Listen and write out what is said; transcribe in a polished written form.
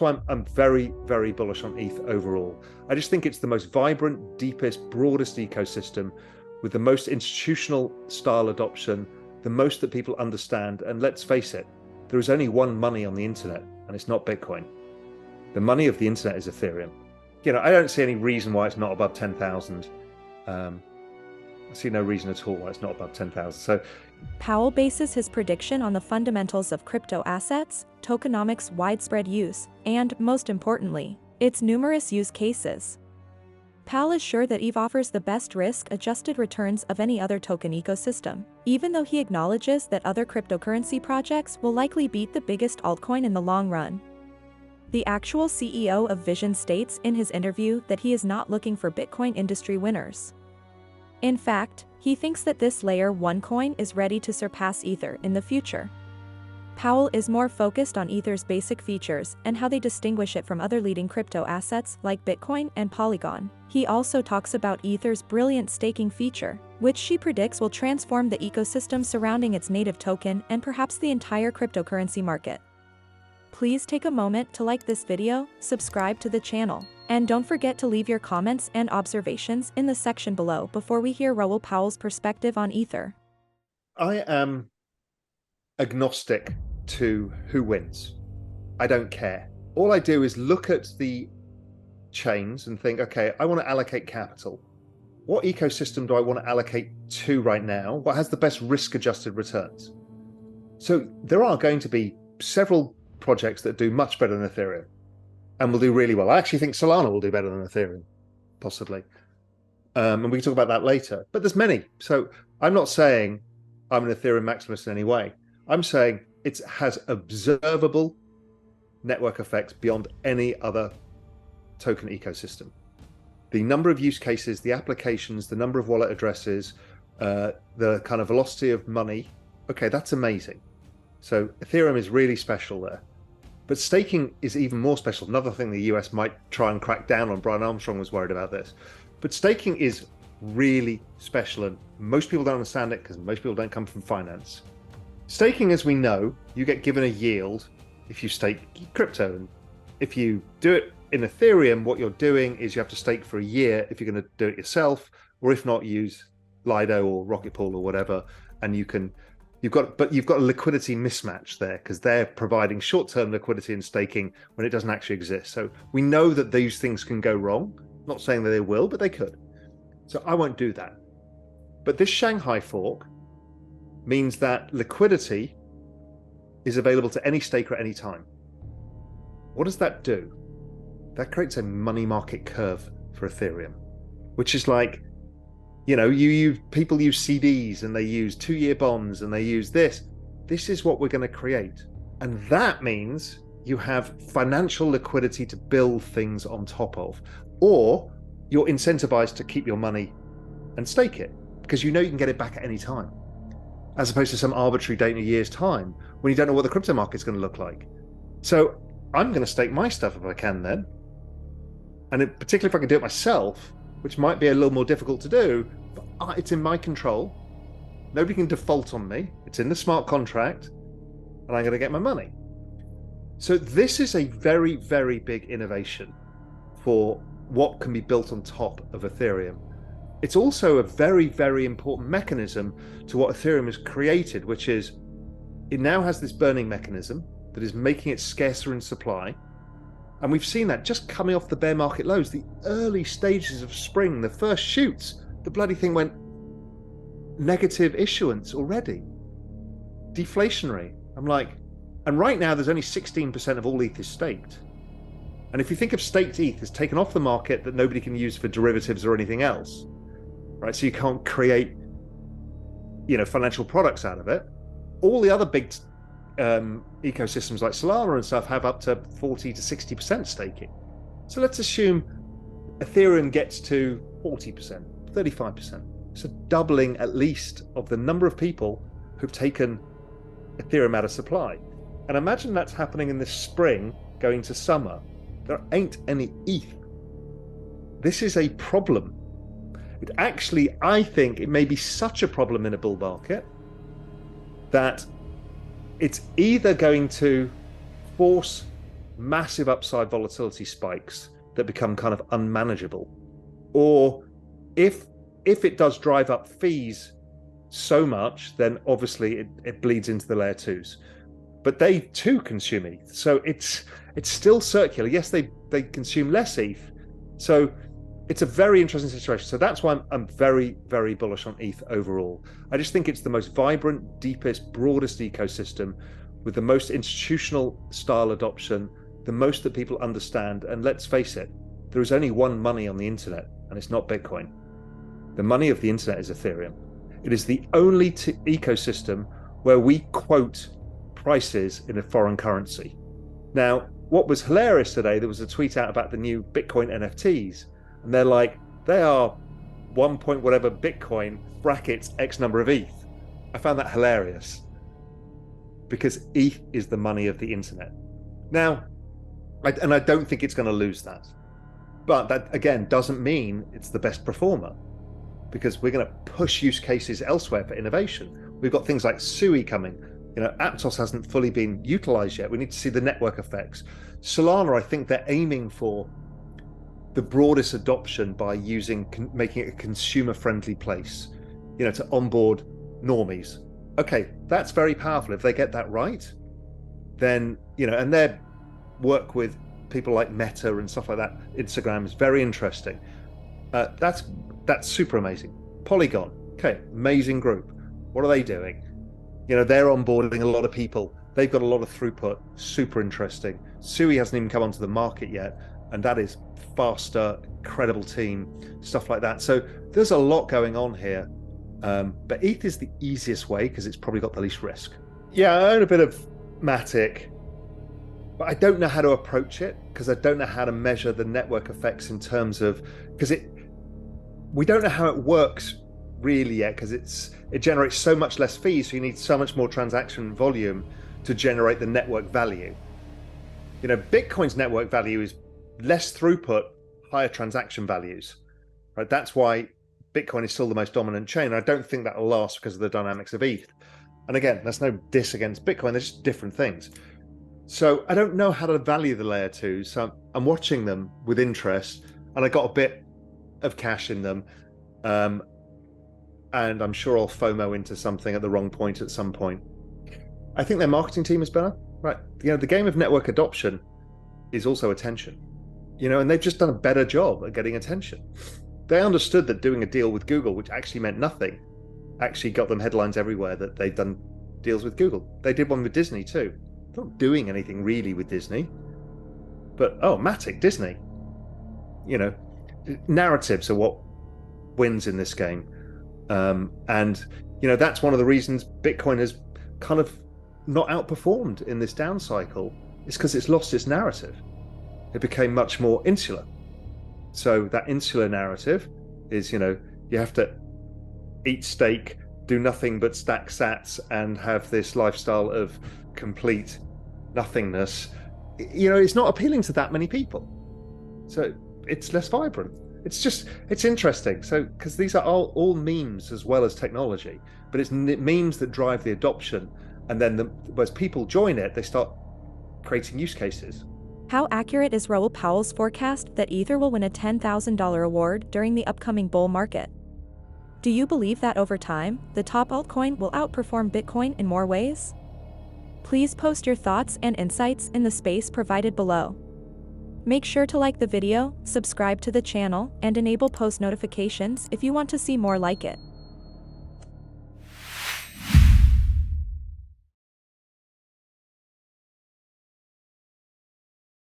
why I'm very, very bullish on ETH overall. I just think it's the most vibrant, deepest, broadest ecosystem with the most institutional style adoption, the most that people understand. And let's face it, there is only one money on the internet, and it's not Bitcoin. The money of the internet is Ethereum. I don't see any reason why it's not above 10,000. I see no reason at all why it's not above 10,000. So Powell bases his prediction on the fundamentals of crypto assets, tokenomics' widespread use, and, most importantly, its numerous use cases. Pal is sure that ETH offers the best risk-adjusted returns of any other token ecosystem, even though he acknowledges that other cryptocurrency projects will likely beat the biggest altcoin in the long run. The actual CEO of Vision states in his interview that he is not looking for Bitcoin industry winners. In fact, he thinks that this Layer 1 coin is ready to surpass Ether in the future. Powell is more focused on Ether's basic features and how they distinguish it from other leading crypto assets like Bitcoin and Polygon. He also talks about Ether's brilliant staking feature, which she predicts will transform the ecosystem surrounding its native token and perhaps the entire cryptocurrency market. Please take a moment to like this video, subscribe to the channel, and don't forget to leave your comments and observations in the section below before we hear Raoul Pal's perspective on Ether. I am agnostic to who wins. I don't care. All I do is look at the chains and think, okay, I want to allocate capital. What ecosystem do I want to allocate to right now? What has the best risk-adjusted returns? So there are going to be several projects that do much better than Ethereum and will do really well. I actually think Solana will do better than Ethereum, possibly. And we can talk about that later. But there's many. So I'm not saying I'm an Ethereum maximalist in any way. I'm saying it has observable network effects beyond any other token ecosystem. The number of use cases, the applications, the number of wallet addresses, the kind of velocity of money, okay, that's amazing. So Ethereum is really special there. But staking is even more special. Another thing the US might try and crack down on. Brian Armstrong was worried about this. But staking is really special, and most people don't understand it because most people don't come from finance. Staking, as we know, you get given a yield if you stake crypto. And if you do it in Ethereum, what you're doing is you have to stake for a year if you're going to do it yourself, or if not, use Lido or Rocket Pool or whatever, and you've got a liquidity mismatch there because they're providing short-term liquidity in staking when it doesn't actually exist. So we know that these things can go wrong. Not saying that they will, but they could. So I won't do that. But this Shanghai fork means that liquidity is available to any staker at any time. What does that do? That creates a money market curve for Ethereum, which is like, people use CDs and they use 2-year bonds and they use this. This is what we're going to create. And that means you have financial liquidity to build things on top of, or you're incentivized to keep your money and stake it because you know you can get it back at any time, as opposed to some arbitrary date in a year's time when you don't know what the crypto market's going to look like. So I'm going to stake my stuff if I can then. And particularly if I can do it myself, which might be a little more difficult to do, but it's in my control. Nobody can default on me. It's in the smart contract, and I'm going to get my money. So this is a very, very big innovation for what can be built on top of Ethereum. It's also a very, very important mechanism to what Ethereum has created, which is it now has this burning mechanism that is making it scarcer in supply. And we've seen that just coming off the bear market lows, the early stages of spring, the first shoots, the bloody thing went negative issuance already. Deflationary. I'm like, and right now there's only 16% of all ETH is staked. And if you think of staked ETH as taken off the market that nobody can use for derivatives or anything else, right? So you can't create, financial products out of it. All the other big ecosystems like Solana and stuff have up to 40 to 60% staking. So let's assume Ethereum gets to 40%, 35%. So doubling at least of the number of people who've taken Ethereum out of supply. And imagine that's happening in the spring going to summer. There ain't any ETH. This is a problem. I think it may be such a problem in a bull market that it's either going to force massive upside volatility spikes that become kind of unmanageable, or if it does drive up fees so much, then obviously it bleeds into the layer twos. But they too consume ETH, so it's still circular. Yes, they consume less ETH, so it's a very interesting situation. So that's why I'm very, very bullish on ETH overall. I just think it's the most vibrant, deepest, broadest ecosystem with the most institutional style adoption, the most that people understand. And let's face it, there is only one money on the internet, and it's not Bitcoin. The money of the internet is Ethereum. It is the only ecosystem where we quote prices in a foreign currency. Now, what was hilarious today, there was a tweet out about the new Bitcoin NFTs, and they're like, they are 1 point whatever Bitcoin brackets X number of ETH. I found that hilarious because ETH is the money of the internet. Now, I don't think it's going to lose that. But that, again, doesn't mean it's the best performer, because we're going to push use cases elsewhere for innovation. We've got things like SUI coming. Aptos hasn't fully been utilized yet. We need to see the network effects. Solana, I think they're aiming for the broadest adoption by making it a consumer-friendly place, to onboard normies. Okay, that's very powerful. If they get that right, then, and their work with people like Meta and stuff like that, Instagram, is very interesting. That's super amazing. Polygon, okay, amazing group. What are they doing? They're onboarding a lot of people. They've got a lot of throughput, super interesting. SUI hasn't even come onto the market yet, and that is faster, credible team, stuff like that. So there's a lot going on here. But ETH is the easiest way because it's probably got the least risk. Yeah, I own a bit of Matic, but I don't know how to approach it because I don't know how to measure the network effects in terms of, because we don't know how it works really yet, because it generates so much less fees, so you need so much more transaction volume to generate the network value. Bitcoin's network value is less throughput, higher transaction values, right? That's why Bitcoin is still the most dominant chain. And I don't think that will last because of the dynamics of ETH. And again, there's no diss against Bitcoin, they're just different things. So I don't know how to value the layer twos. So I'm watching them with interest, and I got a bit of cash in them. And I'm sure I'll FOMO into something at the wrong point at some point. I think their marketing team is better, right? The game of network adoption is also attention, and they've just done a better job at getting attention. They understood that doing a deal with Google, which actually meant nothing, actually got them headlines everywhere that they've done deals with Google. They did one with Disney too. They're not doing anything really with Disney, but Matic, Disney. Narratives are what wins in this game. And that's one of the reasons Bitcoin has kind of not outperformed in this down cycle. It's because it's lost its narrative. It became much more insular. So that insular narrative is, you have to eat steak, do nothing but stack sats, and have this lifestyle of complete nothingness. It's not appealing to that many people. So it's less vibrant. It's interesting. So, because these are all memes as well as technology, but it's memes that drive the adoption. And then as people join it, they start creating use cases. How accurate is Raoul Pal's forecast that Ether will win a $10,000 award during the upcoming bull market? Do you believe that over time, the top altcoin will outperform Bitcoin in more ways? Please post your thoughts and insights in the space provided below. Make sure to like the video, subscribe to the channel, and enable post notifications if you want to see more like it.